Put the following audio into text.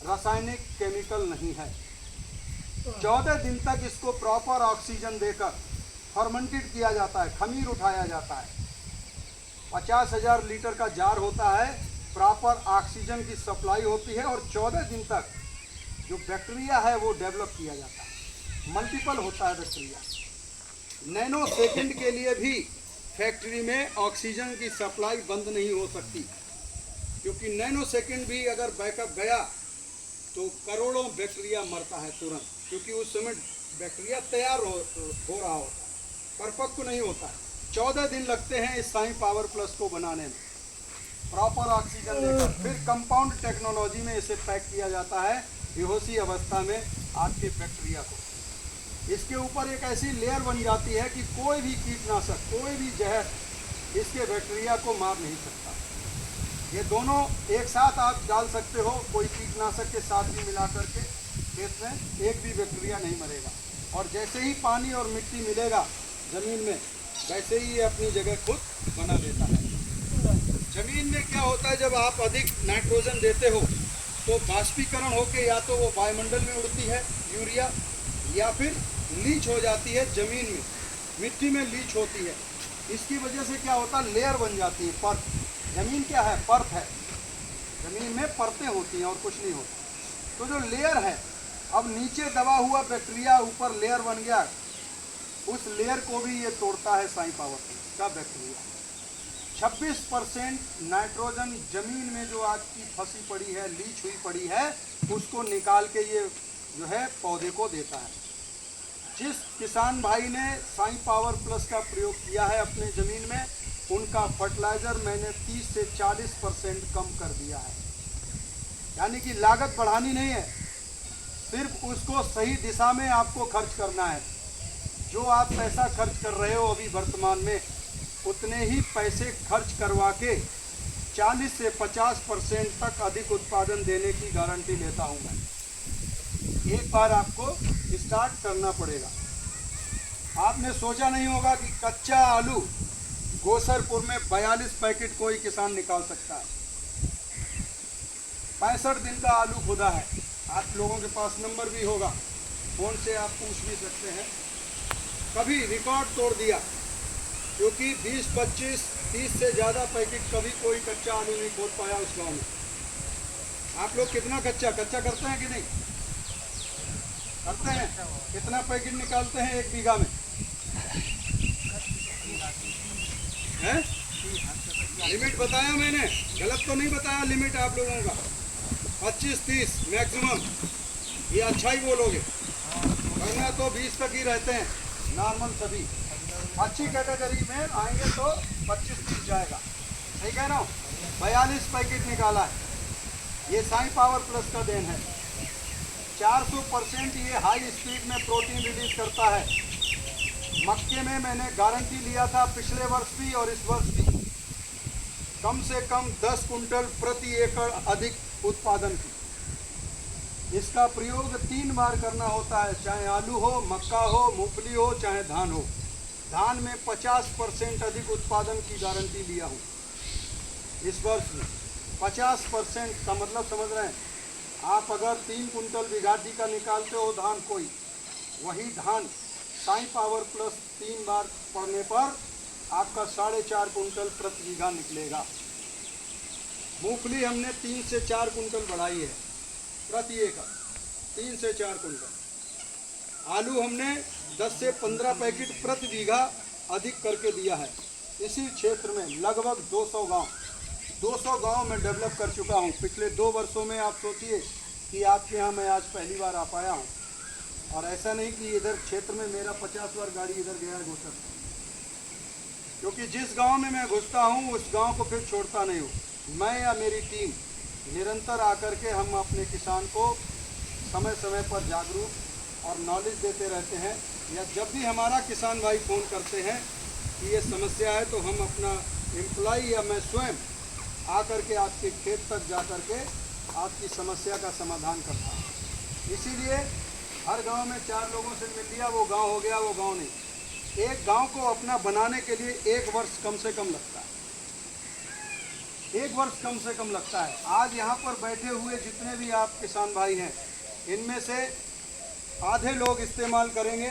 रासायनिक केमिकल नहीं है। 14 दिन तक इसको प्रॉपर ऑक्सीजन देकर फर्मेंटेड किया जाता है, खमीर उठाया जाता है। 50,000 लीटर का जार होता है, प्रॉपर ऑक्सीजन की सप्लाई होती है और 14 दिन तक जो बैक्टीरिया है वो डेवलप किया जाता है, मल्टीपल होता है बैक्टीरिया। नैनो सेकंड के लिए भी फैक्ट्री में ऑक्सीजन की सप्लाई बंद नहीं हो सकती, क्योंकि नैनो सेकंड भी अगर बैकअप गया तो करोड़ों बैक्टीरिया मरता है तुरंत, क्योंकि उस समय बैक्टीरिया तैयार हो रहा होता है, परिपक्व नहीं होता है। 14 दिन लगते हैं इस साई पावर प्लस को बनाने में, प्रॉपर ऑक्सीजन लेकर। फिर कंपाउंड टेक्नोलॉजी में इसे पैक किया जाता है बेहोशी अवस्था में आपके बैक्टीरिया को। इसके ऊपर एक ऐसी लेयर बन जाती है कि कोई भी कीटनाशक, कोई भी जहर इसके बैक्टीरिया को मार नहीं सकता। ये दोनों एक साथ आप डाल सकते हो, कोई कीटनाशक के साथ भी मिला करके खेत में, एक भी बैक्टीरिया नहीं मरेगा। और जैसे ही पानी और मिट्टी मिलेगा ज़मीन में, वैसे ही ये अपनी जगह खुद बना लेता है। ज़मीन में क्या होता है, जब आप अधिक नाइट्रोजन देते हो तो बाष्पीकरण होकर या तो वो वायुमंडल में उड़ती है यूरिया, या फिर लीच हो जाती है ज़मीन में, मिट्टी में लीच होती है। इसकी वजह से क्या होता है, लेयर बन जाती है, परत। ज़मीन क्या है, परत है। ज़मीन में परतें होती हैं और कुछ नहीं होता। तो जो लेयर है, अब नीचे दबा हुआ बैक्टीरिया ऊपर लेयर बन गया, उस लेयर को भी ये तोड़ता है साई पावर का बैक्टीरिया। 26% नाइट्रोजन ज़मीन में जो आज की फंसी पड़ी है, लीच हुई पड़ी है, उसको निकाल के ये जो है पौधे को देता है। जिस किसान भाई ने साई पावर प्लस का प्रयोग किया है अपने ज़मीन में, उनका फर्टिलाइज़र मैंने 30 से 40% कम कर दिया है। यानी कि लागत बढ़ानी नहीं है, सिर्फ उसको सही दिशा में आपको खर्च करना है। जो आप पैसा खर्च कर रहे हो अभी वर्तमान में, उतने ही पैसे खर्च करवा के 40 से 50% तक अधिक उत्पादन देने की गारंटी लेता हूँ मैं। एक बार आपको स्टार्ट करना पड़ेगा। आपने सोचा नहीं होगा कि कच्चा आलू गोसरपुर में 42 पैकेट कोई किसान निकाल सकता है। 65 दिन का आलू खुदा है। आप लोगों के पास नंबर भी होगा, फ़ोन से आप पूछ भी सकते हैं। कभी रिकॉर्ड तोड़ दिया, क्योंकि 20, 25, 30 से ज़्यादा पैकेट कभी कोई कच्चा आलू नहीं खोद पाया उस गाँव में। आप लोग कितना कच्चा करते हैं कि नहीं करते हैं? कितना पैकेट निकालते हैं 1 बीघा में? हैं? लिमिट बताया मैंने, गलत तो नहीं बताया लिमिट आप लोगों का? 25-30 मैक्सिमम, ये अच्छा ही बोलोगे, वरना तो 20 तक ही रहते हैं नॉर्मल सभी। अच्छी कैटेगरी में आएंगे तो 25-30 जाएगा। सही कह रहा हूँ? 42 पैकेट निकाला है। ये साई पावर प्लस का देन है। 400% ये हाई स्पीड में प्रोटीन रिलीज करता है। मक्के में मैंने गारंटी लिया था पिछले वर्ष भी और इस वर्ष भी, कम से कम 10 कुंटल प्रति एकड़ अधिक उत्पादन की। इसका प्रयोग 3 बार करना होता है, चाहे आलू हो, मक्का हो, मूंगफली हो, चाहे धान हो। धान में 50% अधिक उत्पादन की गारंटी लिया हूँ इस वर्ष में। 50% का मतलब समझ रहे हैं आप? अगर 3 कुंटल बिघाटी का निकालते हो धान कोई, वही धान साई पावर प्लस 3 बार पड़ने पर आपका 4.5 कुंटल प्रति बीघा निकलेगा। मूंगफली हमने 3 से 4 कुंटल बढ़ाई है प्रति एकड़, 3 से 4 कुंटल। आलू हमने 10 से 15 पैकेट प्रति बीघा अधिक करके दिया है। इसी क्षेत्र में लगभग 200 गांव में डेवलप कर चुका हूं पिछले 2 वर्षों में। आप सोचिए कि आपके यहाँ मैं आज पहली बार आ पाया हूं, और ऐसा नहीं कि इधर क्षेत्र में मेरा 50 बार गाड़ी इधर गया है घुसर, क्योंकि जिस गांव में मैं घुसता हूं उस गांव को फिर छोड़ता नहीं हूं। मैं या मेरी टीम निरंतर आकर के हम अपने किसान को समय समय पर जागरूक और नॉलेज देते रहते हैं। या जब भी हमारा किसान भाई फ़ोन करते हैं कि ये समस्या है, तो हम अपना एम्प्लॉय या मैं स्वयं आकर के आपके खेत तक जा कर के आपकी समस्या का समाधान करता हूँ। इसीलिए हर गांव में 4 लोगों से मिल लिया, वो गांव हो गया, वो गांव नहीं। एक गांव को अपना बनाने के लिए 1 वर्ष कम से कम लगता है। 1 वर्ष कम से कम लगता है। आज यहाँ पर बैठे हुए जितने भी आप किसान भाई हैं, इनमें से आधे लोग इस्तेमाल करेंगे